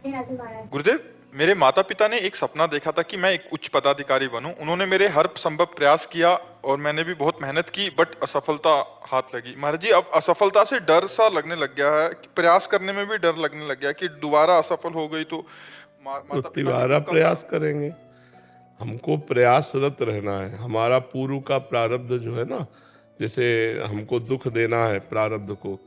गुरुदेव, मेरे माता पिता ने एक सपना देखा था कि मैं एक उच्च पदाधिकारी बनूं। उन्होंने मेरे हर संभव प्रयास किया और मैंने भी बहुत मेहनत की, बट असफलता हाथ लगी। महाराज जी, अब असफलता से डर सा लगने लग गया है कि प्रयास करने में भी डर लगने लग गया कि दोबारा असफल हो गई तो तो माता पिता के तिबारा दुख का प्रयास करेंगे। हमको प्रयासरत रहना है। हमारा पूर्व का प्रारब्ध जो है ना, जैसे हमको दुख देना है प्रारब्ध को,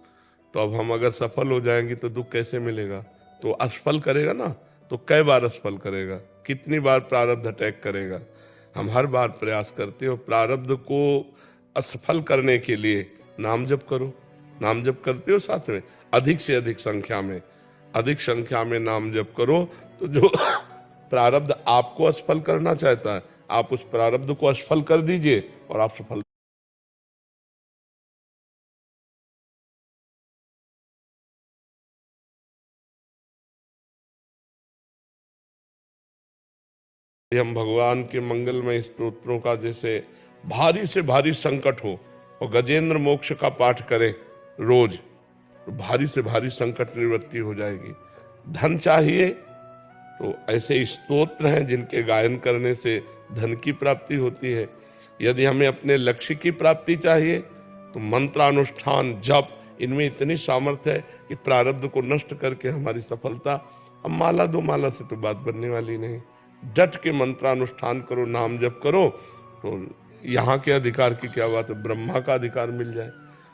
तो अब हम अगर सफल हो जाएंगे तो दुख कैसे मिलेगा? तो असफल करेगा ना, तो कई बार असफल करेगा, कितनी बार प्रारब्ध अटैक करेगा। हम हर बार प्रयास करते हो प्रारब्ध को असफल करने के लिए नाम जप करो। नाम जप करते हो साथ में, अधिक से अधिक संख्या में नाम जप करो। तो जो प्रारब्ध आपको असफल करना चाहता है, आप उस प्रारब्ध को असफल कर दीजिए और आप सफल। हम भगवान के मंगलमय स्तोत्रों का, जैसे भारी से भारी संकट हो और गजेंद्र मोक्ष का पाठ करें रोज, तो भारी से भारी संकट निवृत्ति हो जाएगी। धन चाहिए तो ऐसे स्तोत्र हैं जिनके गायन करने से धन की प्राप्ति होती है। यदि हमें अपने लक्ष्य की प्राप्ति चाहिए तो मंत्रानुष्ठान, जप, इनमें इतनी सामर्थ्य है कि प्रारब्ध को नष्ट करके हमारी सफलता। अब माला दो माला से तो बात बनने वाली नहीं। डट के मंत्रानुष्ठान करो, नाम जप करो, तो यहाँ के अधिकार की क्या बात है, ब्रह्मा का अधिकार मिल जाए।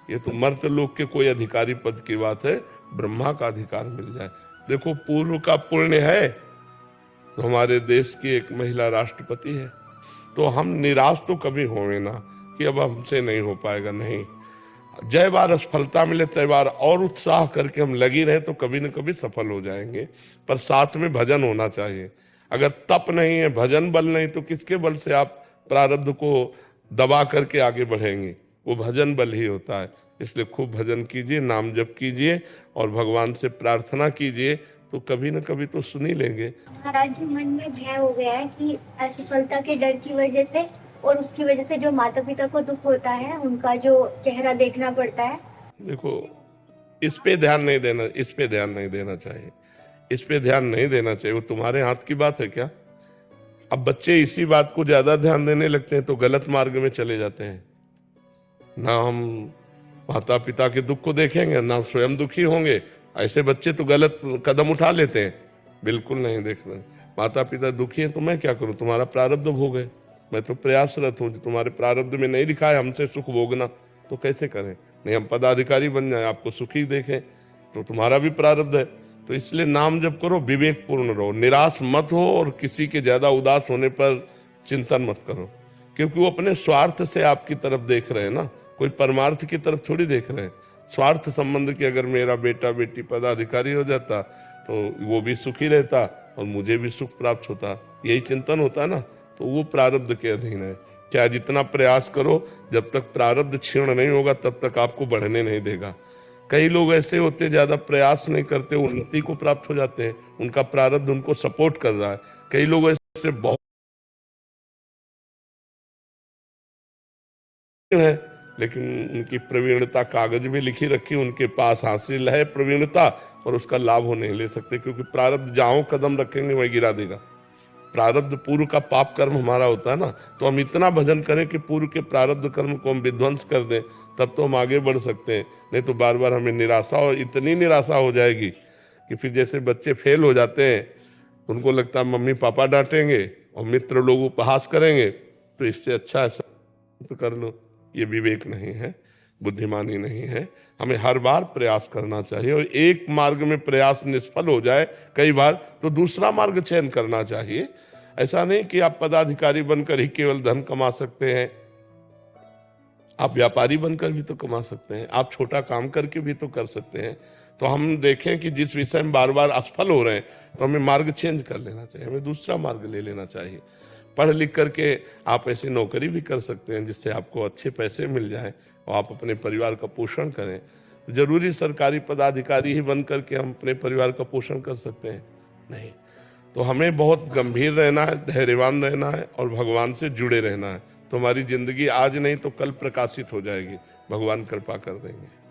ये तो मर्त्य लोक के कोई अधिकारी पद की बात है, ब्रह्मा का अधिकार मिल जाए। देखो, पूर्व का पुण्य है तो हमारे देश की एक महिला राष्ट्रपति है। तो हम निराश तो कभी होवे ना कि अब हमसे नहीं हो पाएगा, नहीं। जय बार असफलता मिले तय बार और उत्साह करके हम लगी रहे तो कभी न कभी सफल हो जाएंगे। पर साथ में भजन होना चाहिए। अगर तप नहीं है, भजन बल नहीं, तो किसके बल से आप प्रारब्ध को दबा करके आगे बढ़ेंगे? वो भजन बल ही होता है। इसलिए खूब भजन कीजिए, नाम जप कीजिए और भगवान से प्रार्थना कीजिए, तो कभी न कभी तो सुन ही लेंगे। महाराज जी, मन में भय हो गया है कि असफलता के डर की वजह से और उसकी वजह से जो माता पिता को दुख होता है, उनका जो चेहरा देखना पड़ता है। देखो, इस पे ध्यान नहीं देना, इस पे ध्यान नहीं देना चाहिए, इस पे ध्यान नहीं देना चाहिए। वो तुम्हारे हाथ की बात है क्या? अब बच्चे इसी बात को ज्यादा ध्यान देने लगते हैं तो गलत मार्ग में चले जाते हैं। ना हम माता पिता के दुख को देखेंगे, ना स्वयं दुखी होंगे। ऐसे बच्चे तो गलत कदम उठा लेते हैं। बिल्कुल नहीं देखना। माता पिता दुखी हैं तो मैं क्या करूं? तुम्हारा प्रारब्ध भोग है। मैं तो प्रयासरत हूं। तुम्हारे प्रारब्ध में नहीं लिखा है हमसे सुख भोगना, तो कैसे करें? नहीं, हम पदाधिकारी बन जाए, आपको सुखी देखें, तो तुम्हारा भी प्रारब्ध है। तो इसलिए नाम जप करो, विवेक पूर्ण रहो, निराश मत हो और किसी के ज्यादा उदास होने पर चिंतन मत करो, क्योंकि वो अपने स्वार्थ से आपकी तरफ देख रहे हैं ना, कोई परमार्थ की तरफ थोड़ी देख रहे हैं। स्वार्थ संबंध की अगर मेरा बेटा बेटी पदाधिकारी हो जाता तो वो भी सुखी रहता और मुझे भी सुख प्राप्त होता, यही चिंतन होता है ना। तो वो प्रारब्ध के अधीन है। क्या जितना प्रयास करो, जब तक प्रारब्ध क्षीण नहीं होगा तब तक आपको बढ़ने नहीं देगा। कई लोग ऐसे होते ज्यादा प्रयास नहीं करते, उन्नति को प्राप्त हो जाते हैं, उनका प्रारब्ध उनको सपोर्ट कर रहा है। कई लोग ऐसे बहुत है, लेकिन उनकी प्रवीणता कागज में लिखी रखी, उनके पास हासिल है प्रवीणता, और उसका लाभ वो नहीं ले सकते, क्योंकि प्रारब्ध जहां कदम रखेंगे वहीं गिरा देगा। प्रारब्ध पूर्व का पाप कर्म हमारा होता है ना, तो हम इतना भजन करें कि पूर्व के प्रारब्ध कर्म को हम विध्वंस कर दें, तब तो हम आगे बढ़ सकते हैं। नहीं तो बार बार हमें निराशा, और इतनी निराशा हो जाएगी कि फिर जैसे बच्चे फेल हो जाते हैं, उनको लगता है मम्मी पापा डांटेंगे और मित्र लोग उपहास करेंगे, तो इससे अच्छा ऐसा तो कर लो। ये विवेक नहीं है, बुद्धिमानी नहीं है। हमें हर बार प्रयास करना चाहिए, और एक मार्ग में प्रयास निष्फल हो जाए कई बार तो दूसरा मार्ग चयन करना चाहिए। ऐसा नहीं कि आप पदाधिकारी बनकर ही केवल धन कमा सकते हैं, आप व्यापारी बनकर भी तो कमा सकते हैं, आप छोटा काम करके भी तो कर सकते हैं। तो हम देखें कि जिस विषय में बार बार असफल हो रहे हैं तो हमें मार्ग चेंज कर लेना चाहिए, हमें दूसरा मार्ग ले लेना चाहिए। पढ़ लिख करके आप ऐसी नौकरी भी कर सकते हैं जिससे आपको अच्छे पैसे मिल जाएं और आप अपने परिवार का पोषण करें। जरूरी सरकारी पदाधिकारी ही बन करके हम अपने परिवार का पोषण कर सकते हैं? नहीं। तो हमें बहुत गंभीर रहना है, धैर्यवान रहना है और भगवान से जुड़े रहना है। तो हमारी जिंदगी आज नहीं तो कल प्रकाशित हो जाएगी, भगवान कृपा कर देंगे।